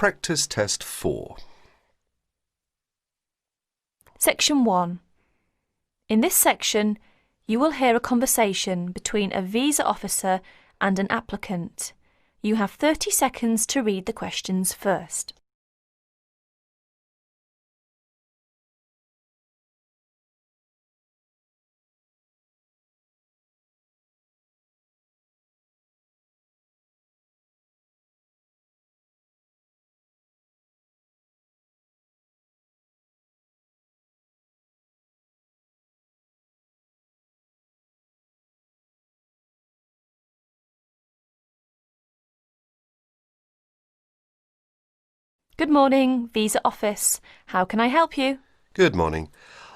Practice Test 4. Section 1. In this section, you will hear a conversation between a visa officer and an applicant. You have 30 seconds to read the questions first. Good morning, Visa Office. How can I help you? Good morning.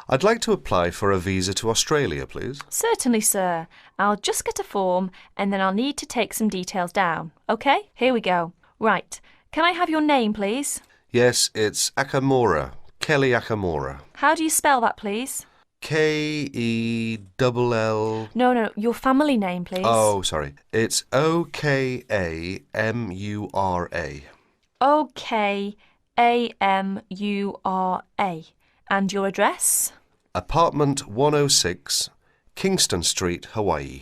I'd like to apply for a visa to Australia, please. Certainly, sir. I'll just get a form and then I'll need to take some details down. OK, here we go. Right. Can I have your name, please? Yes, it's Akamora. Kelly Akamora. How do you spell that, please? K-E-double-L... No, your family name, please. Oh, sorry. It's O-K-A-M-U-R-A. O-K-A-M-U-R-A. And your address? Apartment 106, Kingston Street, Hawaii.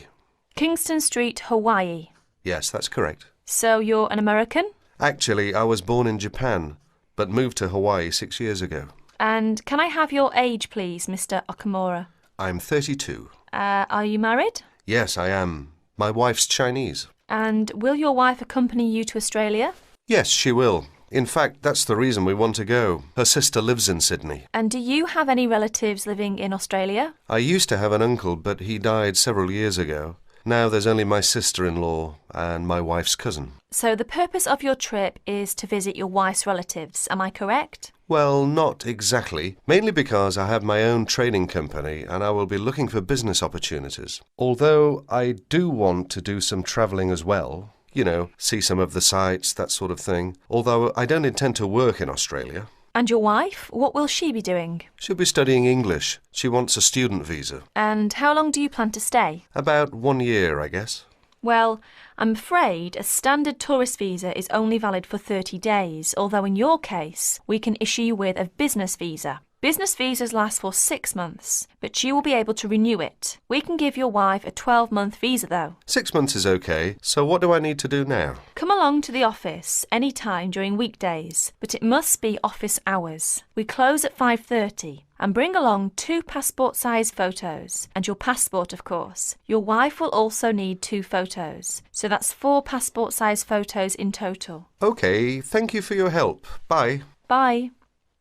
Kingston Street, Hawaii. Yes, that's correct. So you're an American? Actually, I was born in Japan, but moved to Hawaii 6 years ago. And can I have your age, please, Mr. Okamura? I'm 32. Are you married? Yes, I am. My wife's Chinese. And will your wife accompany you to Australia? Yes, she will. In fact, that's the reason we want to go. Her sister lives in Sydney. And do you have any relatives living in Australia? I used to have an uncle, but he died several years ago. Now there's only my sister-in-law and my wife's cousin. So the purpose of your trip is to visit your wife's relatives, am I correct? Well, not exactly. Mainly because I have my own training company and I will be looking for business opportunities. Although I do want to do some travelling as well. You know, see some of the sights, that sort of thing. Although I don't intend to work in Australia. And your wife? What will she be doing? She'll be studying English. She wants a student visa. And how long do you plan to stay? About 1 year, I guess. Well, I'm afraid a standard tourist visa is only valid for 30 days, although in your case, we can issue you with a business visa. Business visas last for 6 months, but you will be able to renew it. We can give your wife a 12-month visa, though. 6 months is okay, so what do I need to do now? Come along to the office any time during weekdays, but it must be office hours. We close at 5:30. And bring along 2 passport-size photos, and your passport, of course. Your wife will also need 2 photos, so that's 4 passport-size photos in total. Okay, thank you for your help. Bye. Bye.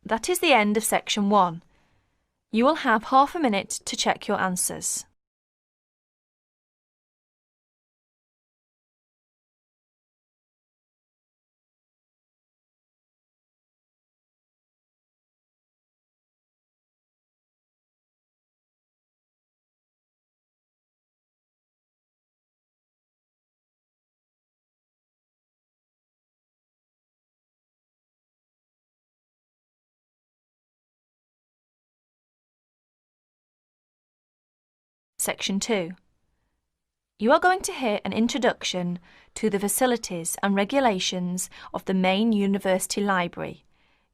That is the end of section 1. You will have half a minute to check your answers. Section 2. You are going to hear an introduction to the facilities and regulations of the main university library.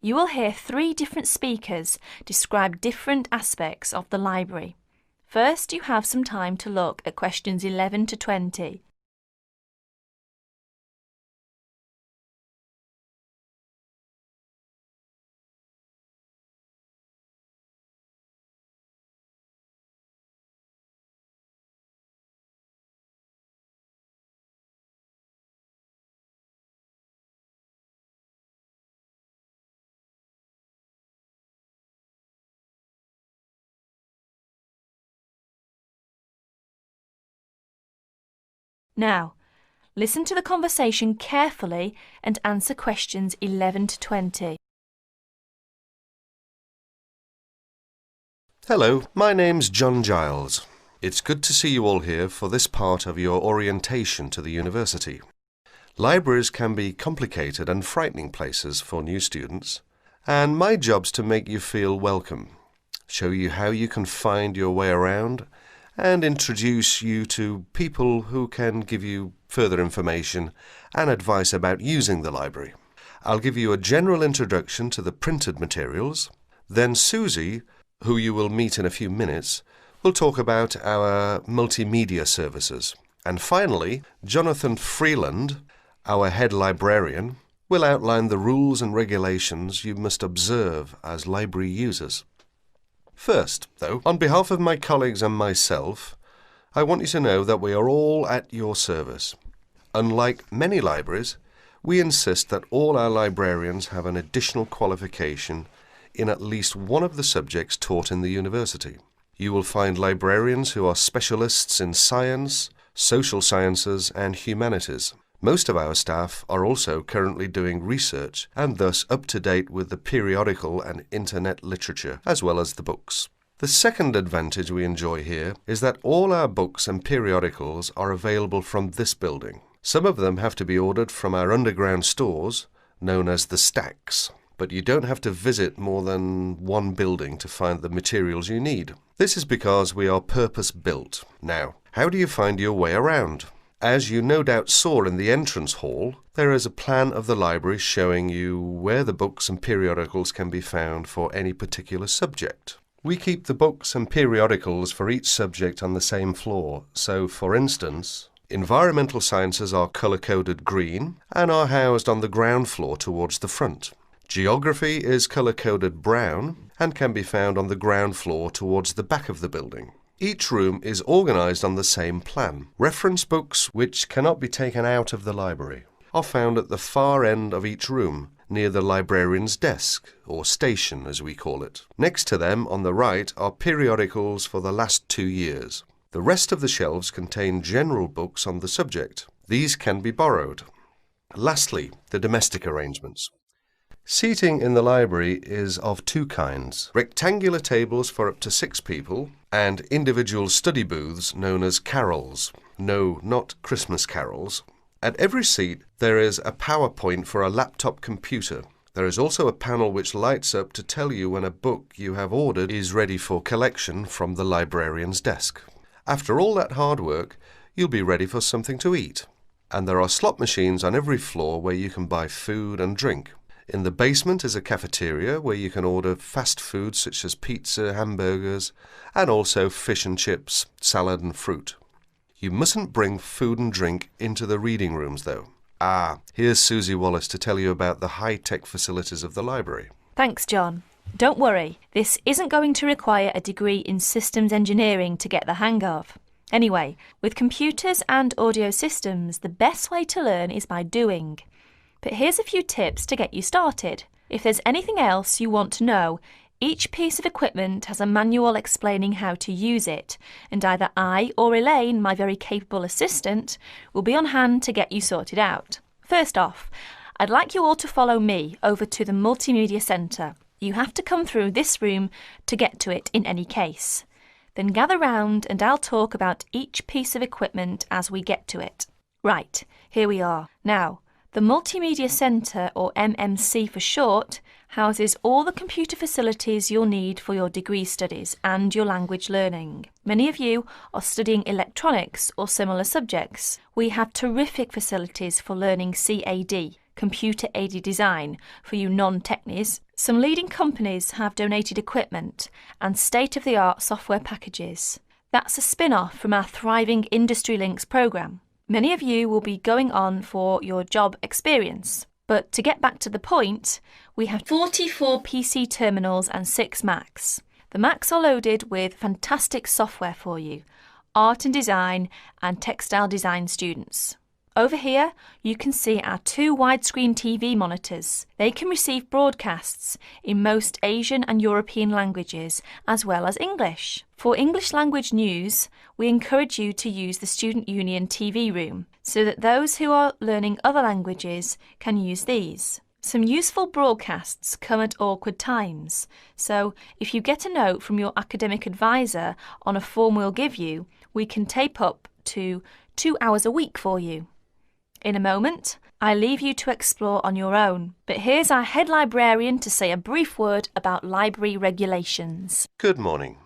You will hear 3 different speakers describe different aspects of the library. First, you have some time to look at questions 11 to 20. Now, listen to the conversation carefully and answer questions 11 to 20. Hello, my name's John Giles. It's good to see you all here for this part of your orientation to the university. Libraries can be complicated and frightening places for new students, and my job's to make you feel welcome, show you how you can find your way around, and introduce you to people who can give you further information and advice about using the library. I'll give you a general introduction to the printed materials. Then Susie, who you will meet in a few minutes, will talk about our multimedia services. And finally, Jonathan Freeland, our head librarian, will outline the rules and regulations you must observe as library users. First, though, on behalf of my colleagues and myself, I want you to know that we are all at your service. Unlike many libraries, we insist that all our librarians have an additional qualification in at least one of the subjects taught in the university. You will find librarians who are specialists in science, social sciences and humanities. Most of our staff are also currently doing research and thus up to date with the periodical and internet literature, as well as the books. The second advantage we enjoy here is that all our books and periodicals are available from this building. Some of them have to be ordered from our underground stores, known as the stacks, but you don't have to visit more than one building to find the materials you need. This is because we are purpose-built. Now, how do you find your way around? As you no doubt saw in the entrance hall, there is a plan of the library showing you where the books and periodicals can be found for any particular subject. We keep the books and periodicals for each subject on the same floor, so for instance, environmental sciences are colour-coded green and are housed on the ground floor towards the front. Geography is colour-coded brown and can be found on the ground floor towards the back of the building. Each room is organised on the same plan. Reference books, which cannot be taken out of the library, are found at the far end of each room, near the librarian's desk, or station as we call it. Next to them, on the right, are periodicals for the last 2 years. The rest of the shelves contain general books on the subject. These can be borrowed. Lastly, the domestic arrangements. Seating in the library is of 2 kinds: rectangular tables for up to 6 people and individual study booths known as carols. No, not Christmas carols. At every seat there is a PowerPoint for a laptop computer. There is also a panel which lights up to tell you when a book you have ordered is ready for collection from the librarian's desk. After all that hard work, you'll be ready for something to eat. And there are slot machines on every floor where you can buy food and drink. In the basement is a cafeteria where you can order fast food such as pizza, hamburgers, and also fish and chips, salad and fruit. You mustn't bring food and drink into the reading rooms though. Here's Susie Wallace to tell you about the high-tech facilities of the library. Thanks, John. Don't worry, this isn't going to require a degree in systems engineering to get the hang of. Anyway, with computers and audio systems, the best way to learn is by doing. But here's a few tips to get you started. If there's anything else you want to know, each piece of equipment has a manual explaining how to use it, and either I or Elaine, my very capable assistant, will be on hand to get you sorted out. First off, I'd like you all to follow me over to the Multimedia Centre. You have to come through this room to get to it in any case. Then gather round and I'll talk about each piece of equipment as we get to it. Right, here we are. Now, the Multimedia Centre, or MMC for short, houses all the computer facilities you'll need for your degree studies and your language learning. Many of you are studying electronics or similar subjects. We have terrific facilities for learning CAD, computer-aided design, for you non-technies. Some leading companies have donated equipment and state-of-the-art software packages. That's a spin-off from our thriving Industry Links programme. Many of you will be going on for your job experience. But to get back to the point, we have 44 PC terminals and 6 Macs. The Macs are loaded with fantastic software for you, art and design and textile design students. Over here, you can see our 2 widescreen TV monitors. They can receive broadcasts in most Asian and European languages, as well as English. For English language news, we encourage you to use the Student Union TV room, so that those who are learning other languages can use these. Some useful broadcasts come at awkward times, so if you get a note from your academic advisor on a form we'll give you, we can tape up to 2 hours a week for you. In a moment, I leave you to explore on your own, but here's our head librarian to say a brief word about library regulations. Good morning.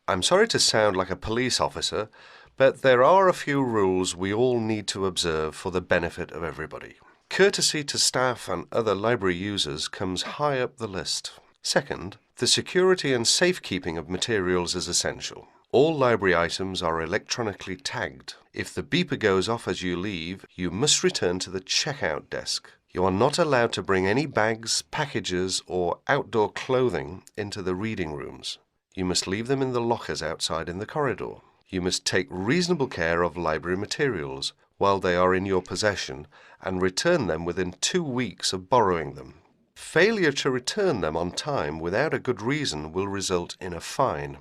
I'm sorry to sound like a police officer, but there are a few rules we all need to observe for the benefit of everybody. Courtesy to staff and other library users comes high up the list. Second, the security and safekeeping of materials is essential. All library items are electronically tagged. If the beeper goes off as you leave, you must return to the checkout desk. You are not allowed to bring any bags, packages, or outdoor clothing into the reading rooms. You must leave them in the lockers outside in the corridor. You must take reasonable care of library materials while they are in your possession and return them within 2 weeks of borrowing them. Failure to return them on time without a good reason will result in a fine.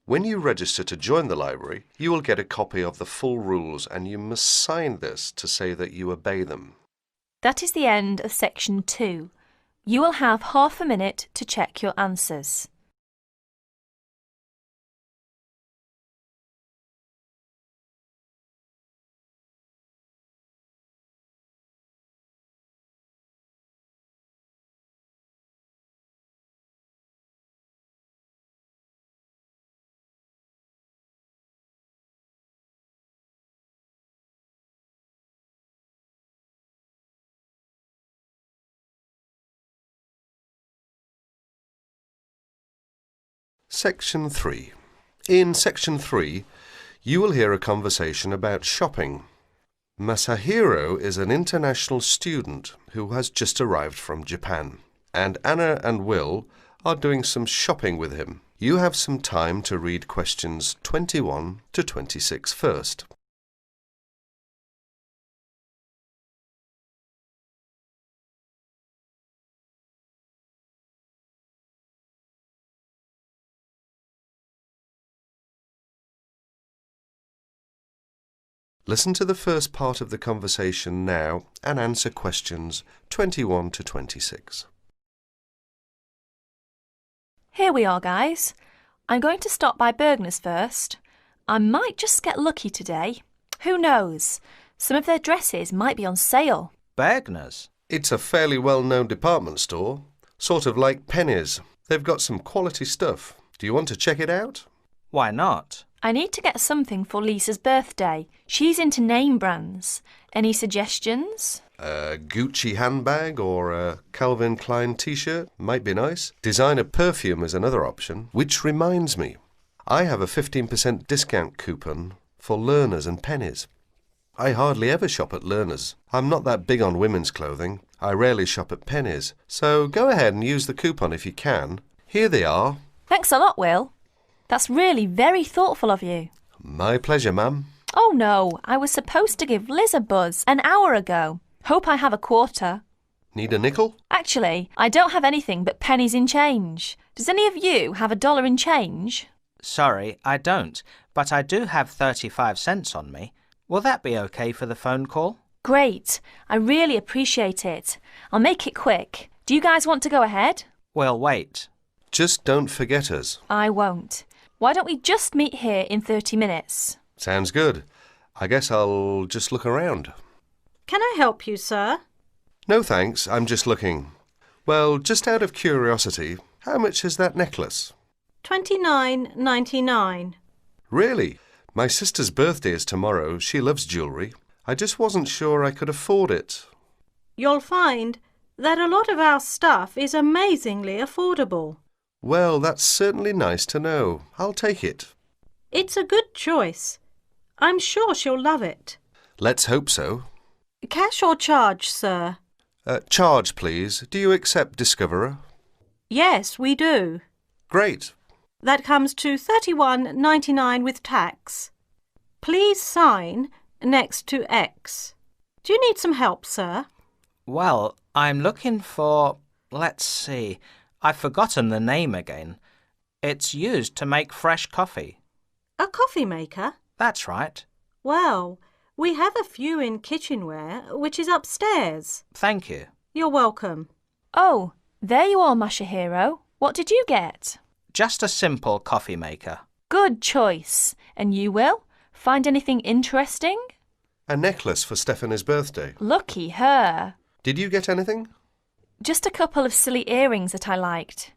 When you register to join the library, you will get a copy of the full rules and you must sign this to say that you obey them. That is the end of section 2. You will have half a minute to check your answers. Section 3. In Section 3, you will hear a conversation about shopping. Masahiro is an international student who has just arrived from Japan, and Anna and Will are doing some shopping with him. You have some time to read questions 21 to 26 first. Listen to the first part of the conversation now and answer questions 21 to 26. Here we are, guys. I'm going to stop by Bergner's first. I might just get lucky today. Who knows? Some of their dresses might be on sale. Bergner's? It's a fairly well-known department store, sort of like Penny's. They've got some quality stuff. Do you want to check it out? Why not? I need to get something for Lisa's birthday. She's into name brands. Any suggestions? A Gucci handbag or a Calvin Klein t-shirt might be nice. Designer perfume is another option. Which reminds me, I have a 15% discount coupon for Learners and Pennies. I hardly ever shop at Learners. I'm not that big on women's clothing. I rarely shop at Pennies. So go ahead and use the coupon if you can. Here they are. Thanks a lot, Will. That's really very thoughtful of you. My pleasure, ma'am. Oh no, I was supposed to give Liz a buzz an hour ago. Hope I have a quarter. Need a nickel? Actually, I don't have anything but pennies in change. Does any of you have $1 in change? Sorry, I don't, but I do have 35 cents on me. Will that be okay for the phone call? Great. I really appreciate it. I'll make it quick. Do you guys want to go ahead? We'll wait. Just don't forget us. I won't. Why don't we just meet here in 30 minutes? Sounds good. I guess I'll just look around. Can I help you, sir? No thanks, I'm just looking. Well, just out of curiosity, how much is that necklace? $29.99. Really? My sister's birthday is tomorrow. She loves jewellery. I just wasn't sure I could afford it. You'll find that a lot of our stuff is amazingly affordable. Well, that's certainly nice to know. I'll take it. It's a good choice. I'm sure she'll love it. Let's hope so. Cash or charge, sir? Charge, please. Do you accept Discoverer? Yes, we do. Great. That comes to $31.99 with tax. Please sign next to X. Do you need some help, sir? Well, I'm looking for... let's see. I've forgotten the name again. It's used to make fresh coffee. A coffee maker? That's right. Well, we have a few in kitchenware, which is upstairs. Thank you. You're welcome. Oh, there you are, Masahiro. What did you get? Just a simple coffee maker. Good choice. And you, Will? Find anything interesting? A necklace for Stephanie's birthday. Lucky her. Did you get anything? Just a couple of silly earrings that I liked.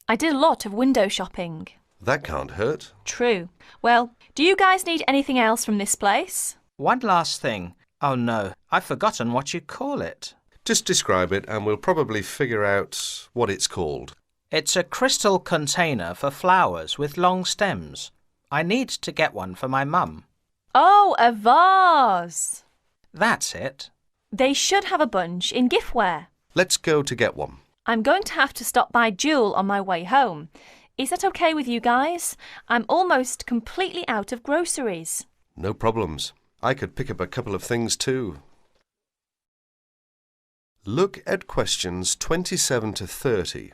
I did a lot of window shopping. That can't hurt. True. Well, do you guys need anything else from this place? One last thing. Oh no, I've forgotten what you call it. Just describe it and we'll probably figure out what it's called. It's a crystal container for flowers with long stems. I need to get one for my mum. Oh, a vase! That's it. They should have a bunch in giftware. Let's go to get one. I'm going to have to stop by Jewel on my way home. Is that okay with you guys? I'm almost completely out of groceries. No problems. I could pick up a couple of things too. Look at questions 27 to 30.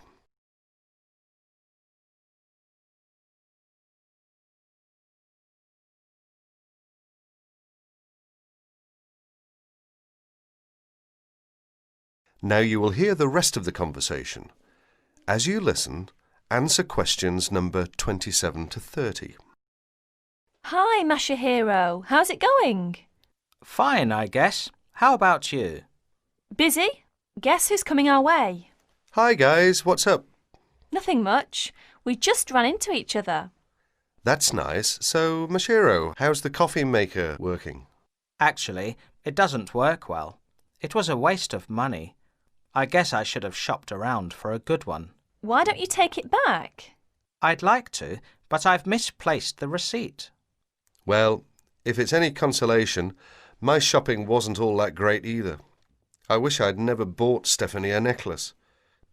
Now you will hear the rest of the conversation. As you listen, answer questions number 27 to 30. Hi, Masahiro. How's it going? Fine, I guess. How about you? Busy? Guess who's coming our way? Hi guys, what's up? Nothing much. We just ran into each other. That's nice. So, Mashiro, how's the coffee maker working? Actually, it doesn't work well. It was a waste of money. I guess I should have shopped around for a good one. Why don't you take it back? I'd like to, but I've misplaced the receipt. Well, if it's any consolation, my shopping wasn't all that great either. I wish I'd never bought Stephanie a necklace.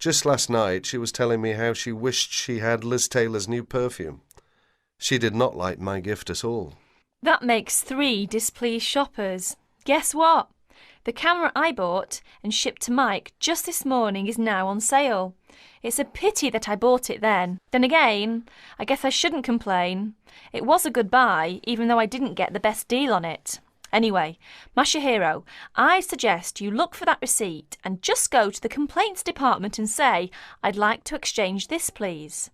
Just last night she was telling me how she wished she had Liz Taylor's new perfume. She did not like my gift at all. That makes 3 displeased shoppers. Guess what? The camera I bought and shipped to Mike just this morning is now on sale. It's a pity that I bought it then. Then again, I guess I shouldn't complain. It was a good buy, even though I didn't get the best deal on it. Anyway, Masahiro, I suggest you look for that receipt and just go to the complaints department and say, I'd like to exchange this, please.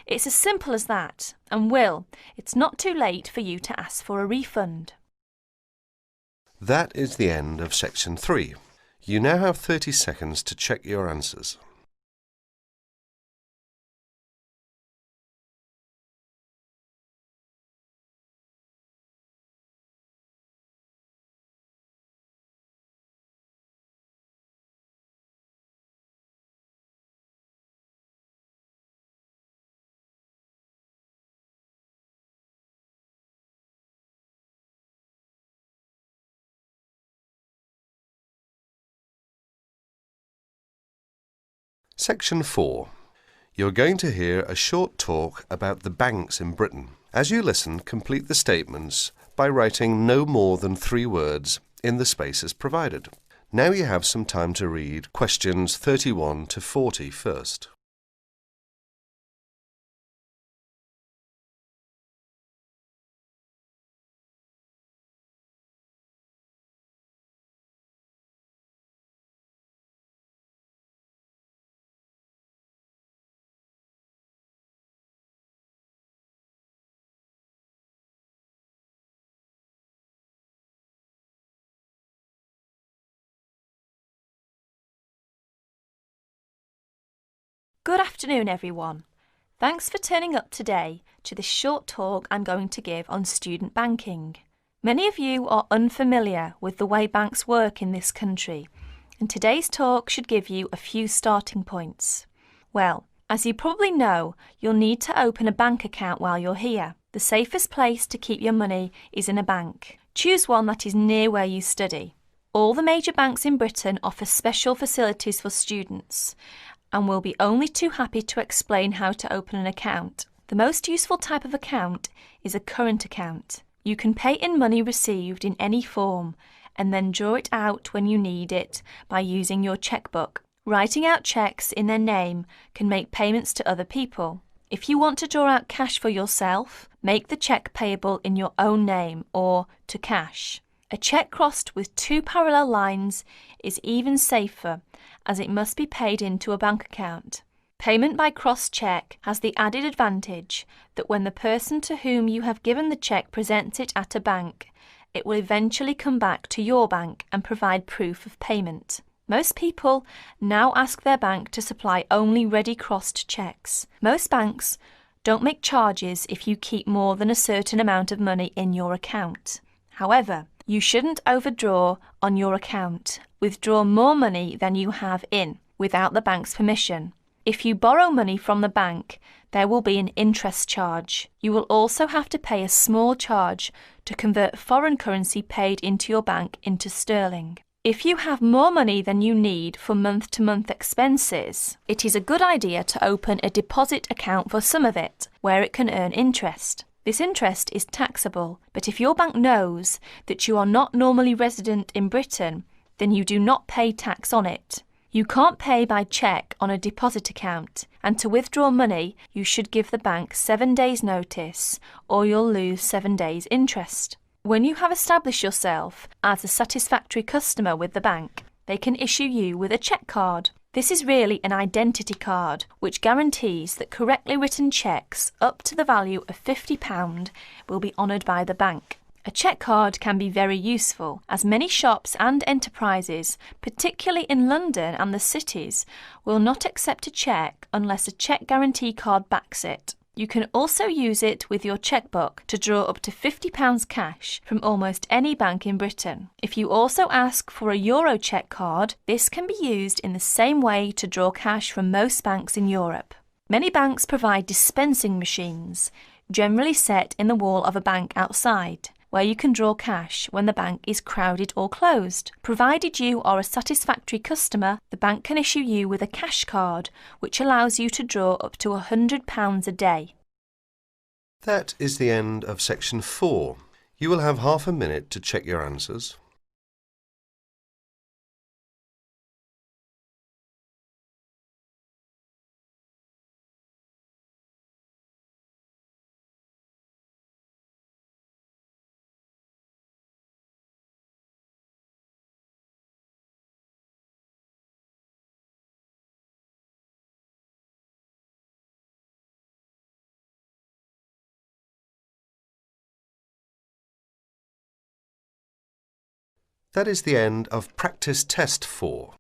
It's as simple as that. And Will, it's not too late for you to ask for a refund. That is the end of section 3. You now have 30 seconds to check your answers. Section 4. You're going to hear a short talk about the banks in Britain. As you listen, complete the statements by writing no more than 3 words in the spaces provided. Now you have some time to read questions 31 to 40 first. Good afternoon, everyone. Thanks for turning up today to this short talk I'm going to give on student banking. Many of you are unfamiliar with the way banks work in this country, and today's talk should give you a few starting points. Well, as you probably know, you'll need to open a bank account while you're here. The safest place to keep your money is in a bank. Choose one that is near where you study. All the major banks in Britain offer special facilities for students, and we'll be only too happy to explain how to open an account. The most useful type of account is a current account. You can pay in money received in any form and then draw it out when you need it by using your checkbook. Writing out cheques in their name can make payments to other people. If you want to draw out cash for yourself, make the cheque payable in your own name or to cash. A cheque crossed with 2 parallel lines is even safer, as it must be paid into a bank account. Payment by crossed cheque has the added advantage that when the person to whom you have given the cheque presents it at a bank, it will eventually come back to your bank and provide proof of payment. Most people now ask their bank to supply only ready crossed cheques. Most banks don't make charges if you keep more than a certain amount of money in your account. However, You shouldn't overdraw on your account. Withdraw more money than you have in, without the bank's permission. If you borrow money from the bank, there will be an interest charge. You will also have to pay a small charge to convert foreign currency paid into your bank into sterling. If you have more money than you need for month-to-month expenses, it is a good idea to open a deposit account for some of it, where it can earn interest. This interest is taxable, but if your bank knows that you are not normally resident in Britain, then you do not pay tax on it. You can't pay by cheque on a deposit account, and to withdraw money, you should give the bank 7 days' notice, or you'll lose 7 days' interest. When you have established yourself as a satisfactory customer with the bank, they can issue you with a cheque card. This is really an identity card, which guarantees that correctly written cheques up to the value of £50 will be honoured by the bank. A cheque card can be very useful, as many shops and enterprises, particularly in London and the cities, will not accept a cheque unless a cheque guarantee card backs it. You can also use it with your chequebook to draw up to £50 cash from almost any bank in Britain. If you also ask for a Euro cheque card, this can be used in the same way to draw cash from most banks in Europe. Many banks provide dispensing machines, generally set in the wall of a bank outside, where you can draw cash when the bank is crowded or closed. Provided you are a satisfactory customer, the bank can issue you with a cash card, which allows you to draw up to £100 a day. That is the end of section 4. You will have half a minute to check your answers. That is the end of practice test 4.